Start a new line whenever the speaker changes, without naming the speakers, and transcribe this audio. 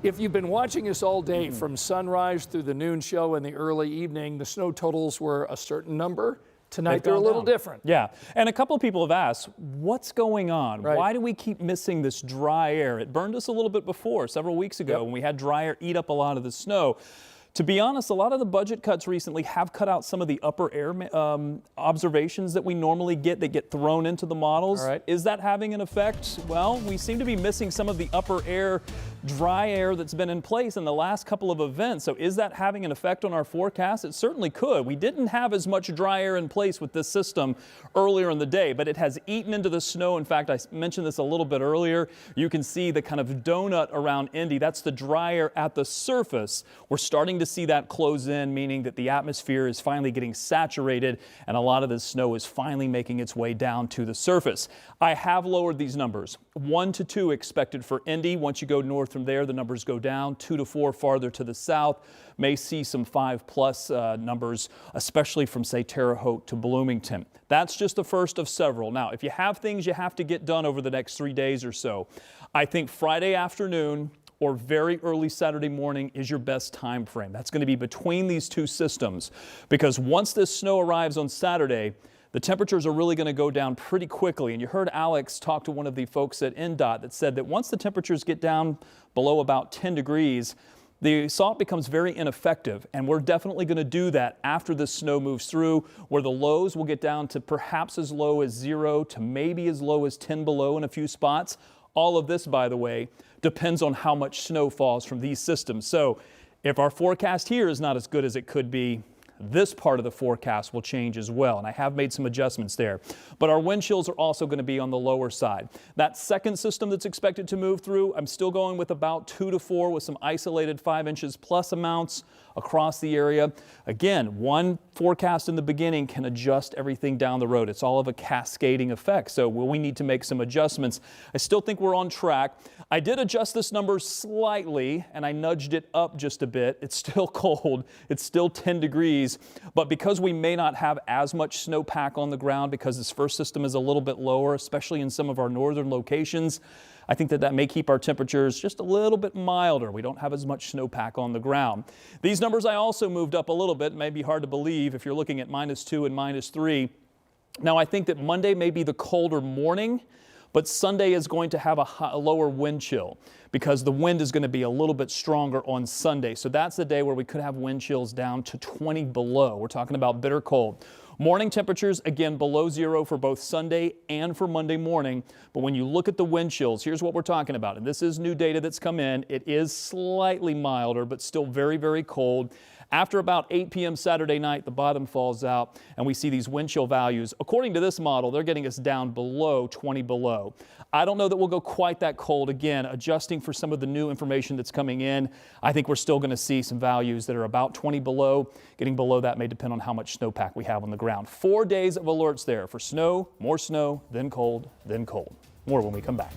If you've been watching us all day from sunrise through the noon show and the early evening, the snow totals were a certain number. Tonight they're a little different.
Yeah, and a couple of people have asked, what's going on?
Right.
Why do we keep missing this dry air? It burned us a little bit before, several weeks ago, when we had dry air eat up a lot of the snow. To be honest, a lot of the budget cuts recently have cut out some of the upper air observations that we normally get. They get thrown into the models.
All right.
Is that having an effect? Well, we seem to be missing some of the upper air, dry air that's been in place in the last couple of events. So is that having an effect on our forecast? It certainly could. We didn't have as much dry air in place with this system earlier in the day, but it has eaten into the snow. In fact, I mentioned this a little bit earlier. You can see the kind of donut around Indy. That's the dry air at the surface. We're starting to see that close in, meaning that the atmosphere is finally getting saturated and a lot of the snow is finally making its way down to the surface. I have lowered these numbers. 1 to 2 expected for Indy. Once you go north from there, the numbers go down. 2 to 4 farther to the south. May see some 5+ numbers, especially from, say, Terre Haute to Bloomington. That's just the first of several. Now, if you have things you have to get done over the next 3 days or so, I think Friday afternoon or very early Saturday morning is your best time frame. That's going to be between these two systems, because once this snow arrives on Saturday, the temperatures are really going to go down pretty quickly. And you heard Alex talk to one of the folks at NDOT that said that once the temperatures get down below about 10 degrees, the assault becomes very ineffective, and we're definitely going to do that after the snow moves through, where the lows will get down to perhaps as low as 0 to maybe as low as 10 below in a few spots. All of this, by the way, depends on how much snow falls from these systems. So if our forecast here is not as good as it could be, this part of the forecast will change as well, and I have made some adjustments there. But our wind chills are also going to be on the lower side. That second system that's expected to move through, I'm still going with about 2 to 4 with some isolated 5 inches plus amounts across the area. Again, one forecast in the beginning can adjust everything down the road. It's all of a cascading effect, so we need to make some adjustments. I still think we're on track. I did adjust this number slightly, and I nudged it up just a bit. It's still cold. It's still 10 degrees, but because we may not have as much snowpack on the ground because this first system is a little bit lower, especially in some of our northern locations, I think that may keep our temperatures just a little bit milder. We don't have as much snowpack on the ground. These numbers I also moved up a little bit. It may be hard to believe if you're looking at -2 and -3. Now, I think that Monday may be the colder morning, but Sunday is going to have a lower wind chill because the wind is going to be a little bit stronger on Sunday. So that's the day where we could have wind chills down to 20 below. We're talking about bitter cold. Morning temperatures, again, below 0 for both Sunday and for Monday morning. But when you look at the wind chills, here's what we're talking about. And this is new data that's come in. It is slightly milder, but still very, very cold. After about 8 p.m. Saturday night, the bottom falls out and we see these wind chill values. According to this model, they're getting us down below 20 below. I don't know that we'll go quite that cold. Again, adjusting for some of the new information that's coming in, I think we're still going to see some values that are about 20 below. Getting below that may depend on how much snowpack we have on the ground. 4 days of alerts there for snow, then cold, then cold. More when we come back.